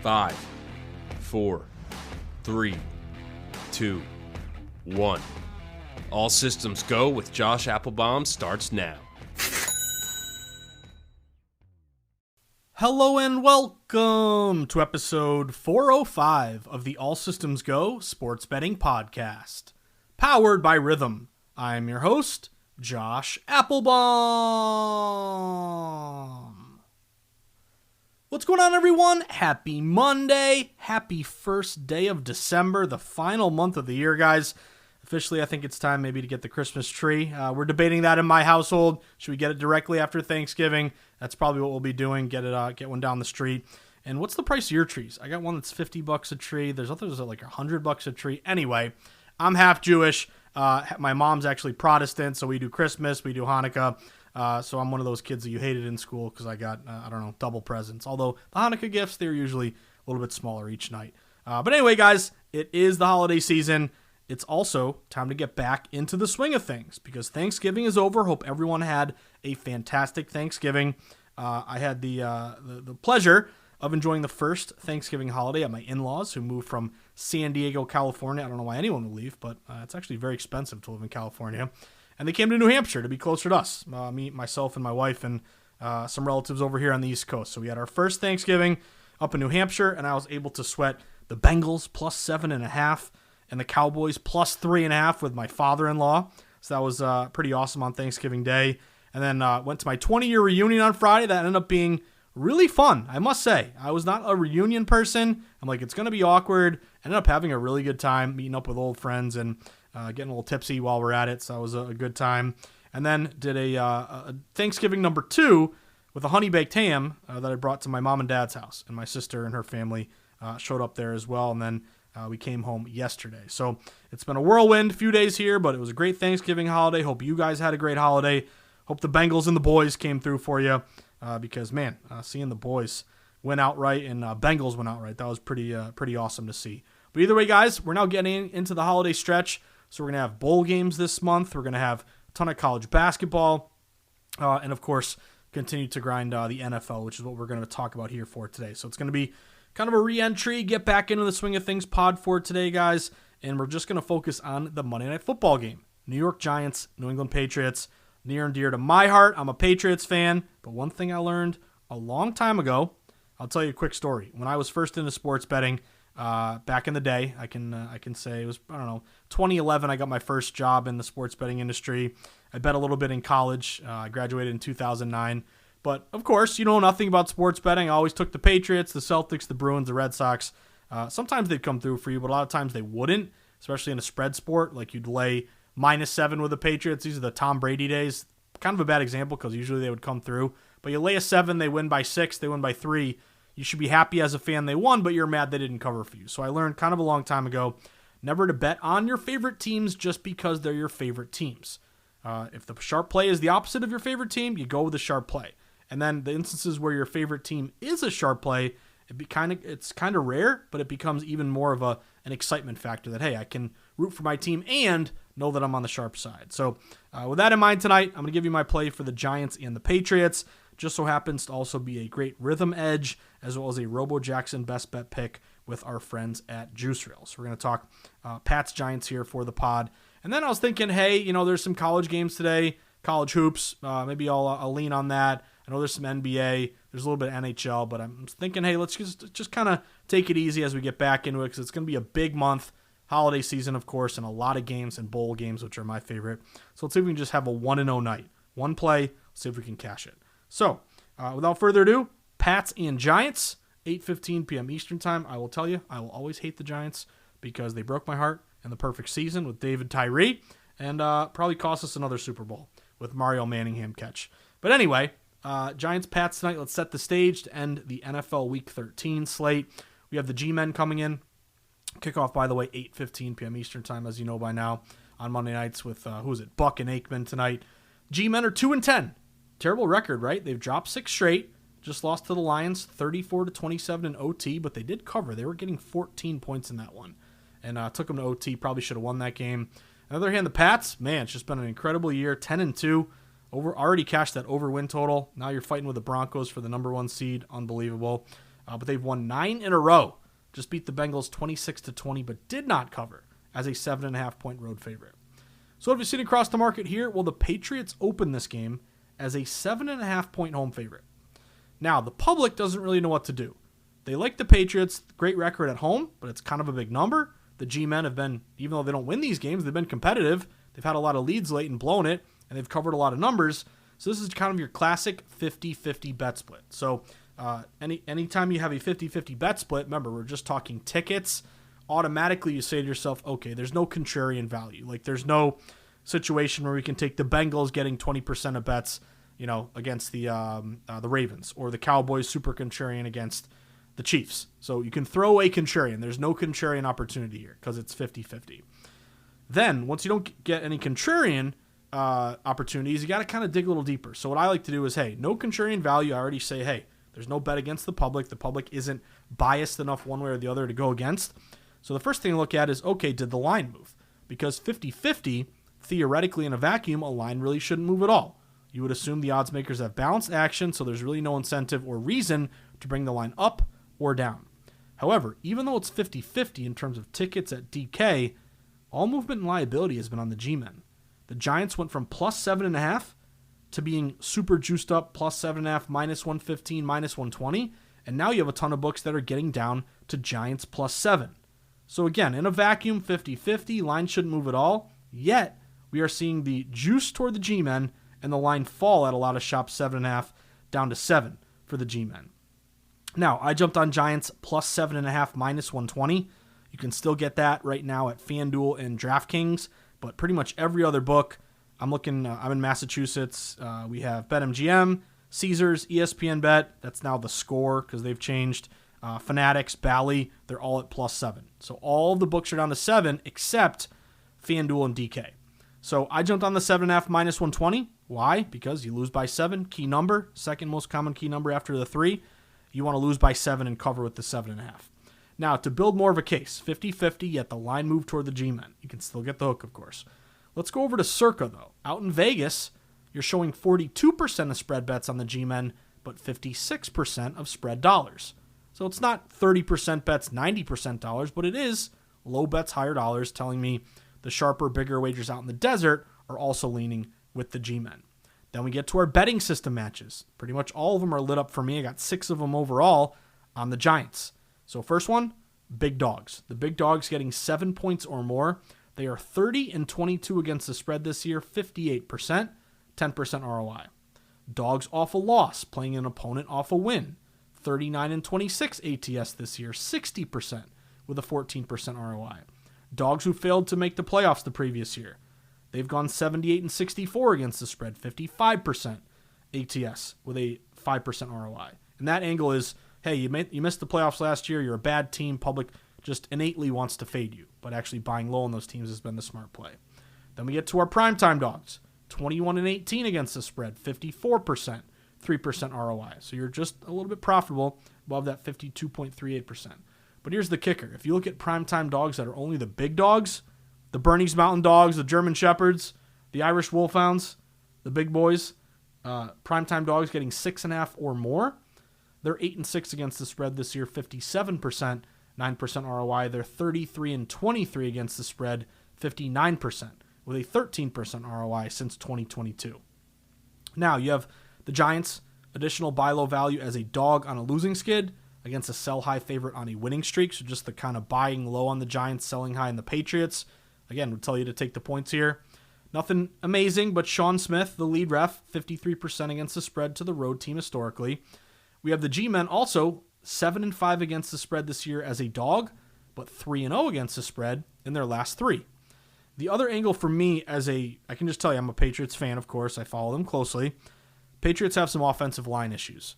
5, 4, 3, 2, 1. All systems go with Josh Appelbaum starts now. Hello and welcome to episode 405 of the All Systems Go Sports Betting Podcast, powered by Rhythm. I'm your host, Josh Appelbaum. What's going on, everyone? Happy Monday. Happy first day of December, the final month of the year, guys. Officially, I think it's time maybe to get the Christmas tree. We're debating that in my household. Should we get it directly after Thanksgiving? That's probably what we'll be doing. Get one down the street. And what's the price of your trees? I got one that's $50 a tree. There's others that are like $100 a tree. Anyway, I'm half Jewish. My mom's actually Protestant, so we do Christmas, we do Hanukkah. So I'm one of those kids that you hated in school because I got, double presents. Although the Hanukkah gifts, they're usually a little bit smaller each night. But anyway, guys, it is the holiday season. It's also time to get back into the swing of things because Thanksgiving is over. Hope everyone had a fantastic Thanksgiving. I had the pleasure of enjoying the first Thanksgiving holiday at my in-laws who moved from San Diego, California. I don't know why anyone would leave, but it's actually very expensive to live in California. And they came to New Hampshire to be closer to us, myself, and my wife, and some relatives over here on the East Coast. So we had our first Thanksgiving up in New Hampshire, and I was able to sweat the Bengals plus 7.5 and the Cowboys plus 3.5 with my father-in-law. So that was pretty awesome on Thanksgiving Day. And then went to my 20-year reunion on Friday. That ended up being really fun, I must say. I was not a reunion person. I'm like, it's going to be awkward. Ended up having a really good time, meeting up with old friends and getting a little tipsy while we're at it. So that was a good time. And then did a Thanksgiving number 2 with a honey-baked ham that I brought to my mom and dad's house. And my sister and her family showed up there as well. And then we came home yesterday. So it's been a whirlwind few days here, but it was a great Thanksgiving holiday. Hope you guys had a great holiday. Hope the Bengals and the boys came through for you because, man, seeing the boys win outright and Bengals win outright, that was pretty awesome to see. But either way, guys, we're now getting into the holiday stretch. So we're going to have bowl games this month. We're going to have a ton of college basketball. And, of course, continue to grind the NFL, which is what we're going to talk about here for today. So it's going to be kind of a re-entry, get back into the swing of things pod for today, guys. And we're just going to focus on the Monday Night Football game. New York Giants, New England Patriots, near and dear to my heart. I'm a Patriots fan. But one thing I learned a long time ago, I'll tell you a quick story. When I was first into sports betting, back in the day, I can say it was, 2011, I got my first job in the sports betting industry. I bet a little bit in college. I graduated in 2009. But, of course, you know nothing about sports betting. I always took the Patriots, the Celtics, the Bruins, the Red Sox. Sometimes they'd come through for you, but a lot of times they wouldn't, especially in a spread sport. Like you'd lay -7 with the Patriots. These are the Tom Brady days. Kind of a bad example because usually they would come through. But you lay a 7, they win by 6, they win by 3. You should be happy as a fan they won, but you're mad they didn't cover for you. So I learned kind of a long time ago never to bet on your favorite teams just because they're your favorite teams. If the sharp play is the opposite of your favorite team, you go with the sharp play. And then the instances where your favorite team is a sharp play, it's kind of rare, but it becomes even more of an excitement factor that, hey, I can root for my team and know that I'm on the sharp side. So with that in mind tonight, I'm going to give you my play for the Giants and the Patriots. Just so happens to also be a great rhythm edge as well as a Robo Jackson best bet pick with our friends at Juice Reel. So we're going to talk Pats Giants here for the pod. And then I was thinking, hey, there's some college games today, college hoops. Maybe I'll lean on that. I know there's some NBA. There's a little bit of NHL, but I'm thinking, hey, let's just kind of take it easy as we get back into it because it's going to be a big month, holiday season, of course, and a lot of games and bowl games, which are my favorite. So let's see if we can just have a 1-0 night. One play, see if we can cash it. So without further ado, Pats and Giants, 8:15 p.m. Eastern time. I will tell you, I will always hate the Giants because they broke my heart in the perfect season with David Tyree and probably cost us another Super Bowl with Mario Manningham catch. But anyway, Giants-Pats tonight. Let's set the stage to end the NFL Week 13 slate. We have the G-Men coming in. Kickoff, by the way, 8:15 p.m. Eastern time, as you know by now, on Monday nights with, Buck and Aikman tonight. G-Men are 2-10. Terrible record, right? They've dropped 6 straight. Just lost to the Lions, 34-27 in OT, but they did cover. They were getting 14 points in that one. And took them to OT. Probably should have won that game. On the other hand, the Pats, man, it's just been an incredible year. 10-2. Already cashed that over win total. Now you're fighting with the Broncos for the number 1 seed. Unbelievable. But they've won 9 in a row. Just beat the Bengals 26-20, but did not cover as a 7.5-point road favorite. So what have you seen across the market here? Well, the Patriots open this game as a 7.5-point home favorite. Now, the public doesn't really know what to do. They like the Patriots, great record at home, but it's kind of a big number. The G-men have been, even though they don't win these games, they've been competitive. They've had a lot of leads late and blown it, and they've covered a lot of numbers. So this is kind of your classic 50-50 bet split. So anytime you have a 50-50 bet split, remember, we're just talking tickets. Automatically, you say to yourself, okay, there's no contrarian value. Like, there's no situation where we can take the Bengals getting 20% of bets, against the Ravens, or the Cowboys super contrarian against the Chiefs. So you can throw away contrarian. There's no contrarian opportunity here because it's 50-50. Then, once you don't get any contrarian opportunities, you got to kind of dig a little deeper. So what I like to do is, hey, no contrarian value. I already say, hey, there's no bet against the public. The public isn't biased enough one way or the other to go against. So the first thing to look at is, okay, did the line move? Because 50-50, theoretically in a vacuum, a line really shouldn't move at all. You would assume the odds makers have balanced action, so there's really no incentive or reason to bring the line up or down. However, even though it's 50-50 in terms of tickets at DK, all movement and liability has been on the G-men. The Giants went from plus 7.5 to being super juiced up, plus 7.5, minus 115, minus 120, and now you have a ton of books that are getting down to Giants plus 7. So again, in a vacuum, 50-50, line shouldn't move at all, yet we are seeing the juice toward the G-men and the line fall at a lot of shops, 7.5 down to 7 for the G-men. Now, I jumped on Giants plus 7.5, minus 120. You can still get that right now at FanDuel and DraftKings, but pretty much every other book, I'm in Massachusetts. We have BetMGM, Caesars, ESPN Bet. That's now the Score because they've changed. Fanatics, Bally, they're all at plus 7. So all of the books are down to 7 except FanDuel and DK. So I jumped on the 7.5 minus 120. Why? Because you lose by 7, key number, second most common key number after the 3. You want to lose by 7 and cover with the 7.5. Now, to build more of a case, 50-50, yet the line moved toward the G-men. You can still get the hook, of course. Let's go over to Circa, though. Out in Vegas, you're showing 42% of spread bets on the G-men, but 56% of spread dollars. So it's not 30% bets, 90% dollars, but it is low bets, higher dollars, telling me the sharper, bigger wagers out in the desert are also leaning with the G-men. Then we get to our betting system matches. Pretty much all of them are lit up for me. I got 6 of them overall on the Giants. So first one, big dogs. The big dogs getting 7 points or more. They are 30-22 against the spread this year, 58%, 10% ROI. Dogs off a loss, playing an opponent off a win. 39-26 ATS this year, 60% with a 14% ROI. Dogs who failed to make the playoffs the previous year. They've gone 78-64 against the spread, 55% ATS with a 5% ROI. And that angle is, hey, you missed the playoffs last year, you're a bad team, public just innately wants to fade you, but actually buying low on those teams has been the smart play. Then we get to our primetime dogs, 21-18 against the spread, 54%, 3% ROI. So you're just a little bit profitable above that 52.38%. But here's the kicker. If you look at primetime dogs that are only the big dogs, the Bernese Mountain Dogs, the German Shepherds, the Irish Wolfhounds, the big boys, primetime dogs getting 6.5 or more, they're 8-6 against the spread this year, 57%, 9% ROI. They're 33-23 against the spread, 59%, with a 13% ROI since 2022. Now, you have the Giants, additional buy low value as a dog on a losing skid against a sell high favorite on a winning streak. So just the kind of buying low on the Giants, selling high on the Patriots. Again, would tell you to take the points here. Nothing amazing, but Sean Smith, the lead ref, 53% against the spread to the road team historically. We have the G-men also 7-5 against the spread this year as a dog, but 3-0 against the spread in their last 3. The other angle for me I can just tell you, I'm a Patriots fan, of course. I follow them closely. Patriots have some offensive line issues.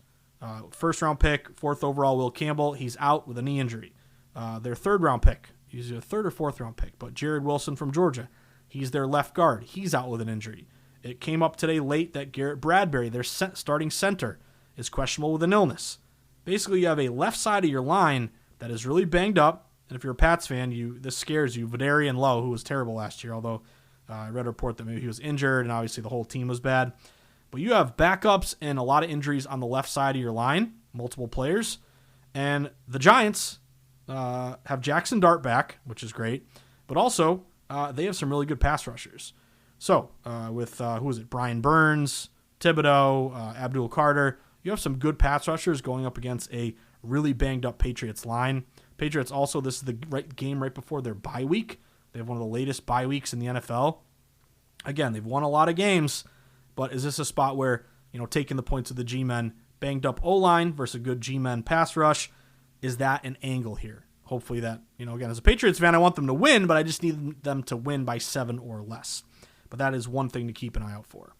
First round pick, 4th overall, Will Campbell, he's out with a knee injury. Their 3rd round pick, he's a 3rd or 4th round pick, but Jared Wilson from Georgia, he's their left guard. He's out with an injury. It came up today late that Garrett Bradbury, their starting center, is questionable with an illness. Basically, you have a left side of your line that is really banged up, and if you're a Pats fan, this scares you. Vidarian Lowe, who was terrible last year, although I read a report that maybe he was injured, and obviously the whole team was bad. But you have backups and a lot of injuries on the left side of your line, multiple players, And the Giants have Jackson Dart back, which is great, but also they have some really good pass rushers. So with, who is it, Brian Burns, Thibodeau, Abdul Carter, you have some good pass rushers going up against a really banged up Patriots line. Patriots also, this is the game right before their bye week. They have one of the latest bye weeks in the NFL. Again, they've won a lot of games, but is this a spot where, taking the points of the G-men, banged up O-line versus a good G-men pass rush, is that an angle here? Hopefully that, again, as a Patriots fan, I want them to win, but I just need them to win by 7 or less. But that is one thing to keep an eye out for.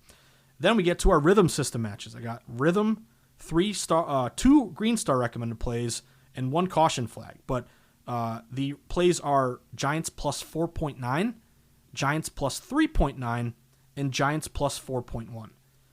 Then we get to our rhythm system matches. I got rhythm, 2 green star recommended plays, and 1 caution flag. But the plays are Giants plus 4.9, Giants plus 3.9, and Giants plus 4.1.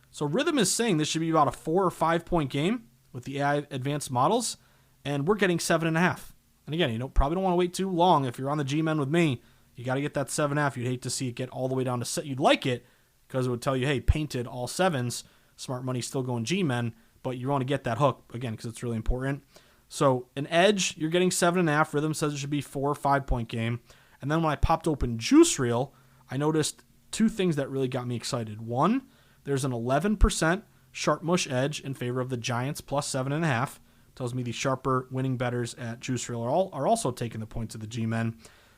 So Rhythm is saying this should be about a 4 or 5 point game with the AI advanced models, and we're getting 7.5. And again, probably don't want to wait too long. If you're on the G-Men with me, you got to get that 7.5. You'd hate to see it get all the way down to set. You'd like it because it would tell you, hey, painted all 7s. Smart money still going G-Men, but you want to get that hook again because it's really important. So an edge, you're getting 7.5. Rhythm says it should be 4 or 5 point game. And then when I popped open Juice Reel, I noticed 2 things that really got me excited. One, there's an 11% sharp mush edge in favor of the Giants plus 7.5. Tells me the sharper winning bettors at Juice Reel are also taking the points of the G-Men.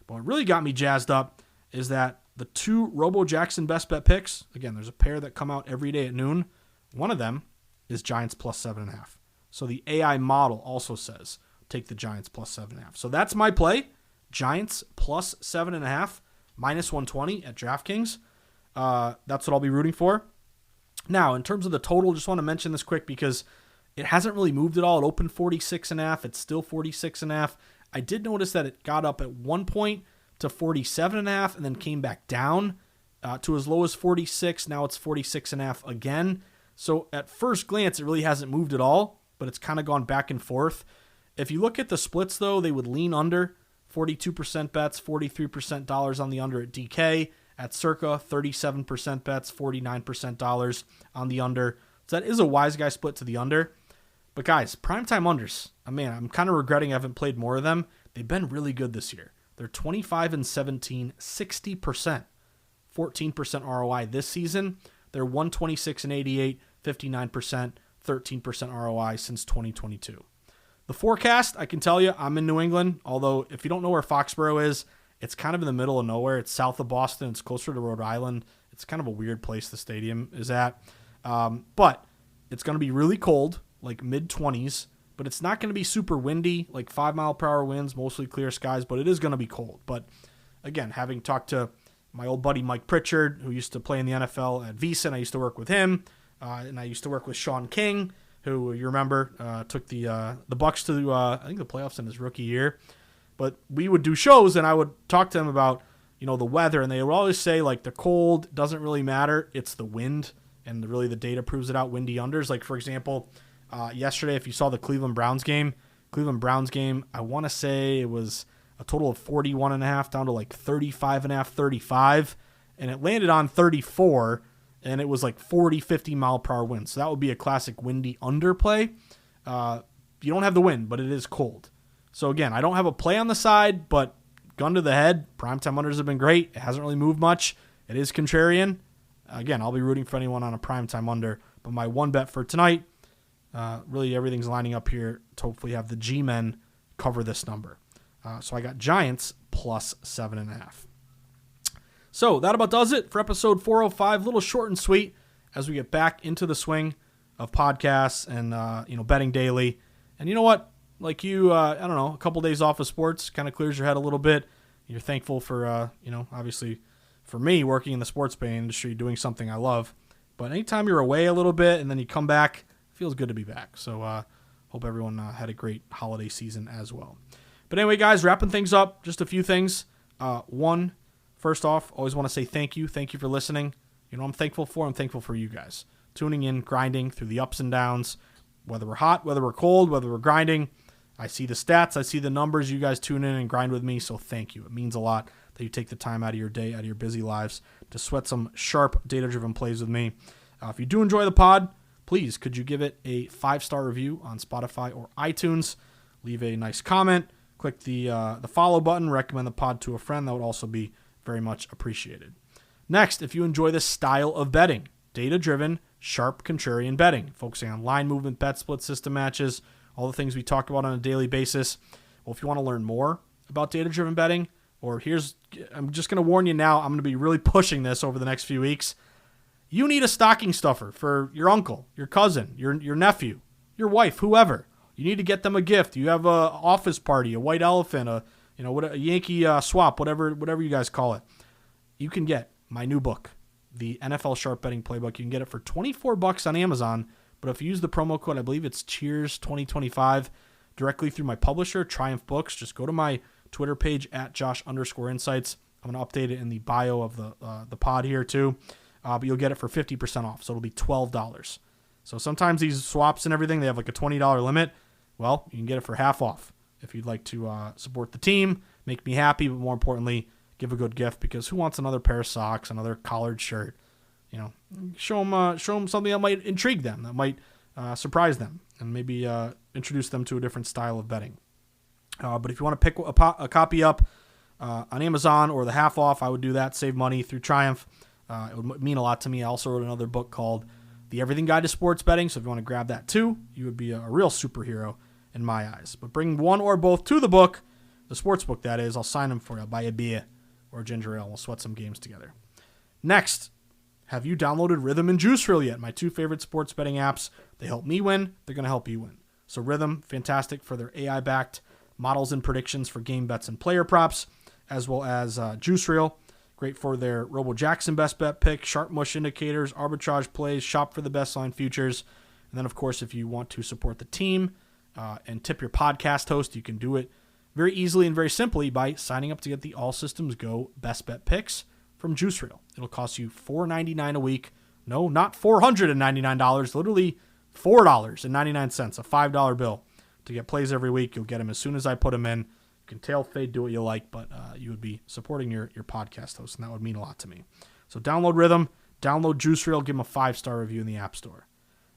But what really got me jazzed up is that the 2 Robo Jackson best bet picks, again, there's a pair that come out every day at noon. One of them is Giants plus 7.5. So the AI model also says take the Giants plus 7.5. So that's my play. Giants plus 7.5, minus 120 at DraftKings. That's what I'll be rooting for. Now, in terms of the total, just want to mention this quick because it hasn't really moved at all. It opened 46.5. It's still 46.5. I did notice that it got up at one point to 47.5 and then came back down to as low as 46. Now it's 46.5 again. So at first glance, it really hasn't moved at all, but it's kind of gone back and forth. If you look at the splits, though, they would lean under. 42% bets, 43% dollars on the under at DK. At Circa, 37% bets, 49% dollars on the under. So that is a wise guy split to the under. But guys, primetime unders, I'm kind of regretting I haven't played more of them. They've been really good this year. They're 25-17, 60%, 14% ROI this season. They're 126-88, 59%, 13% ROI since 2022. The forecast, I can tell you, I'm in New England, although if you don't know where Foxborough is, it's kind of in the middle of nowhere. It's south of Boston. It's closer to Rhode Island. It's kind of a weird place the stadium is at. But it's going to be really cold, like mid-20s, but it's not going to be super windy, like 5-mile-per-hour winds, mostly clear skies, but it is going to be cold. But again, having talked to my old buddy Mike Pritchard, who used to play in the NFL at VEASAN, I used to work with him, and I used to work with Sean King, who you remember took the Bucks to I think the playoffs in his rookie year. But we would do shows, and I would talk to him about the weather, and they would always say like the cold doesn't really matter; it's the wind, and really the data proves it out. Windy unders, like for example, yesterday, if you saw the Cleveland Browns game, I want to say it was a total of 41.5 down to like 35.5, 35, and it landed on 34. And it was like 40, 50 mile per hour wind. So that would be a classic windy underplay. You don't have the wind, but it is cold. So again, I don't have a play on the side, but gun to the head, primetime unders have been great. It hasn't really moved much. It is contrarian. Again, I'll be rooting for anyone on a primetime under. But my one bet for tonight, really everything's lining up here to hopefully have the G-Men cover this number. So I got Giants plus 7.5. So that about does it for episode 405. A little short and sweet as we get back into the swing of podcasts and betting daily. And you know what? Like I don't know, a couple days off of sports kind of clears your head a little bit. You're thankful for obviously for me working in the sports betting industry, doing something I love. But anytime you're away a little bit and then you come back, it feels good to be back. So hope everyone had a great holiday season as well. But anyway, guys, wrapping things up, just a few things. One. First off, always want to say thank you. Thank you for listening. I'm thankful for you guys. Tuning in, grinding through the ups and downs, whether we're hot, whether we're cold, whether we're grinding. I see the stats. I see the numbers. You guys tune in and grind with me, so thank you. It means a lot that you take the time out of your day, out of your busy lives, to sweat some sharp, data-driven plays with me. If you do enjoy the pod, please, could you give it a 5-star review on Spotify or iTunes? leave a nice comment, click the follow button, recommend the pod to a friend. That would also be very much appreciated. Next, if you enjoy this style of betting, data-driven, sharp contrarian betting, focusing on line movement, bet split system matches, all the things we talk about on a daily basis. Well, if you want to learn more about data-driven betting, I'm just going to warn you now, I'm going to be really pushing this over the next few weeks. You need a stocking stuffer for your uncle, your cousin, your nephew, your wife, whoever. You need to get them a gift. You have a office party, a white elephant, a Yankee swap, whatever you guys call it. You can get my new book, the NFL Sharp Betting Playbook. You can get it for $24 on Amazon, but if you use the promo code, I believe it's Cheers2025, directly through my publisher, Triumph Books, just go to my Twitter page at Josh_insights. I'm going to update it in the bio of the pod here too, but you'll get it for 50% off, so it'll be $12. So sometimes these swaps and everything, they have like a $20 limit. Well, you can get it for half off if you'd like to support the team, make me happy, but more importantly, give a good gift, because who wants another pair of socks, another collared shirt? Show them something that might intrigue them, that might surprise them, and maybe introduce them to a different style of betting. But if you want to pick a copy up on Amazon or the half off, I would do that, save money through Triumph. It would mean a lot to me. I also wrote another book called The Everything Guide to Sports Betting, so if you want to grab that too, you would be a real superhero in my eyes. But bring one or both to the book, the sports book that is. I'll sign them for you. I'll buy a beer or a ginger ale. We'll sweat some games together. Next, have you downloaded Rhythm and Juice Reel yet? My two favorite sports betting apps. They help me win. They're going to help you win. So Rhythm, fantastic for their AI-backed models and predictions for game bets and player props, as well as Juice Reel. Great for their Robo Jackson best bet pick, sharp mush indicators, arbitrage plays, shop for the best line futures. And then, of course, if you want to support the team and tip your podcast host, you can do it very easily and very simply by signing up to get the All Systems Go best bet picks from Juice Reel. It'll cost you $4.99 a week. No, not $499, literally $4.99, a $5 bill to get plays every week. You'll get them as soon as I put them in. You can tail fade, do what you like, but you would be supporting your podcast host, and that would mean a lot to me. So download Rhythm, download Juice Reel, give them a 5-star review in the App Store.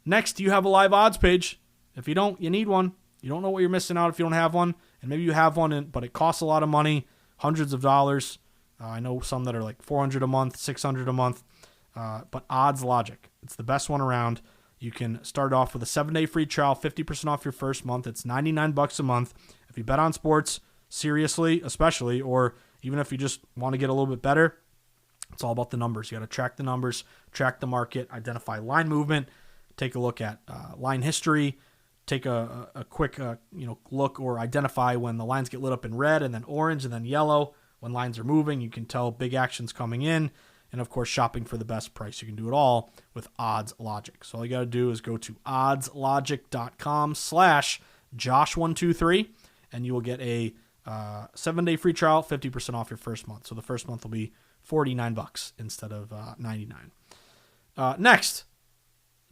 Next, you have a live odds page. If you don't, you need one. You don't know what you're missing out if you don't have one, and maybe you have one, but it costs a lot of money, hundreds of dollars. I know some that are like $400 a month, $600 a month, but Odds Logic, it's the best one around. You can start off with a 7-day free trial, 50% off your first month. It's $99 a month. If you bet on sports, seriously, especially, or even if you just want to get a little bit better, it's all about the numbers. You got to track the numbers, track the market, identify line movement, take a look at line history, take a quick look or identify when the lines get lit up in red and then orange and then yellow. When lines are moving, you can tell big actions coming in. And, of course, shopping for the best price. You can do it all with Odds Logic. So all you got to do is go to oddslogic.com/Josh123, and you will get a 7-day free trial, 50% off your first month. So the first month will be $49 instead of $99. Next,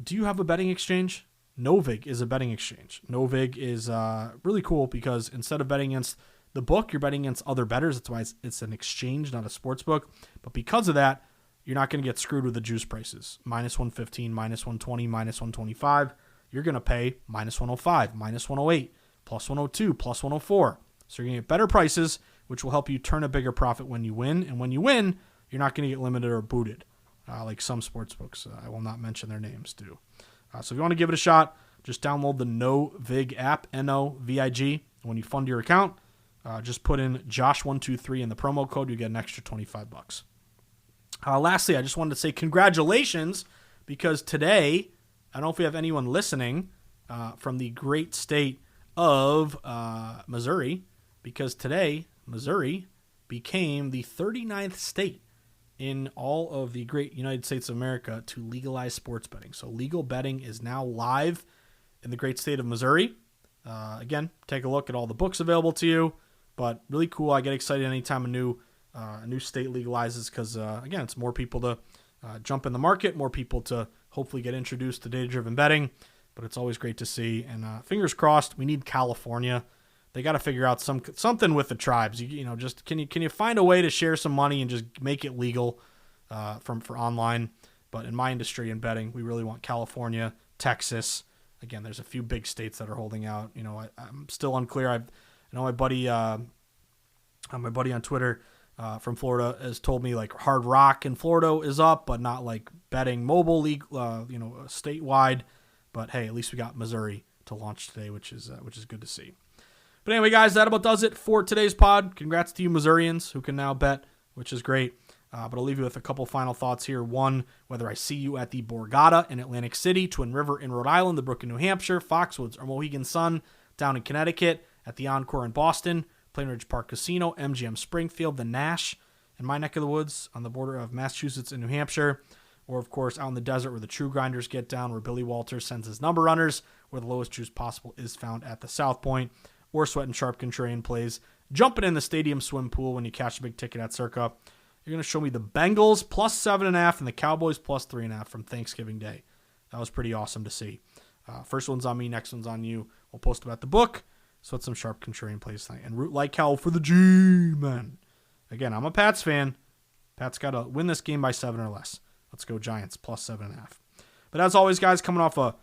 do you have a betting exchange? Novig is a betting exchange. Novig is really cool because instead of betting against the book, you're betting against other bettors. That's why it's an exchange, not a sports book. But because of that, you're not going to get screwed with the juice prices. -115, -120, -125. You're going to pay -105, -108, +102, +104. So you're going to get better prices, which will help you turn a bigger profit when you win. And when you win, you're not going to get limited or booted, like some sports books. I will not mention their names do. So if you want to give it a shot, just download the Novig app, Novig. When you fund your account, just put in Josh123 in the promo code. You get an extra $25. Lastly, I just wanted to say congratulations, because today, I don't know if we have anyone listening from the great state of Missouri, because today, Missouri became the 39th state in all of the great United States of America to legalize sports betting. So legal betting is now live in the great state of Missouri. Again, take a look at all the books available to you, but really cool. I get excited anytime a new state legalizes, because, again, it's more people to jump in the market, more people to hopefully get introduced to data-driven betting, but it's always great to see. And fingers crossed, we need California. They got to figure out something with the tribes. Just can you find a way to share some money and just make it legal for online? But in my industry in betting, we really want California, Texas, Again, there's a few big states that are holding out. I'm still unclear. I know my buddy on Twitter from Florida has told me like Hard Rock in Florida is up, but not like betting mobile league, statewide. But hey, at least we got Missouri to launch today, which is good to see. But anyway, guys, that about does it for today's pod. Congrats to you Missourians who can now bet, which is great. But I'll leave you with a couple final thoughts here. One, whether I see you at the Borgata in Atlantic City, Twin River in Rhode Island, the Brook in New Hampshire, Foxwoods or Mohegan Sun down in Connecticut, at the Encore in Boston, Plainridge Park Casino, MGM Springfield, the Nash in my neck of the woods on the border of Massachusetts and New Hampshire, or of course out in the desert where the True Grinders get down, where Billy Walters sends his number runners, where the lowest juice possible is found at the South Point, or Sweat and Sharp Contrarian plays jumping in the stadium swim pool when you cash a big ticket at Circa. You're going to show me the Bengals plus 7.5 and the Cowboys plus 3.5 from Thanksgiving Day. That was pretty awesome to see. First one's on me, next one's on you. We'll post about the book. Sweat some Sharp Contrarian plays tonight. And root like hell for the G-Men. Again, I'm a Pats fan. Pats got to win this game by 7 or less. Let's go Giants plus 7.5. But as always, guys, coming off a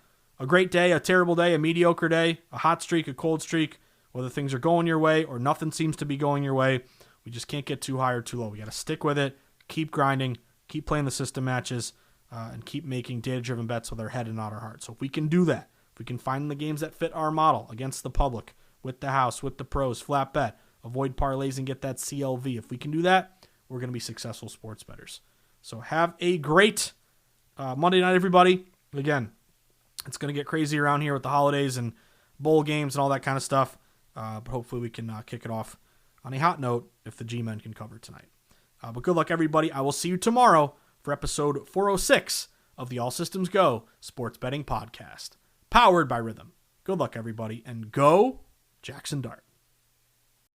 great day, a terrible day, a mediocre day, a hot streak, a cold streak, whether things are going your way or nothing seems to be going your way, we just can't get too high or too low. We got to stick with it, keep grinding, keep playing the system matches, and keep making data-driven bets with our head and not our heart. So if we can do that, if we can find the games that fit our model against the public, with the house, with the pros, flat bet, avoid parlays and get that CLV. If we can do that, we're going to be successful sports bettors. So have a great Monday night, everybody. Again, it's going to get crazy around here with the holidays and bowl games and all that kind of stuff. But hopefully we can kick it off on a hot note if the G-Men can cover tonight. But good luck, everybody. I will see you tomorrow for episode 406 of the All Systems Go Sports Betting Podcast, powered by Rhythm. Good luck, everybody, and go Jackson Dart.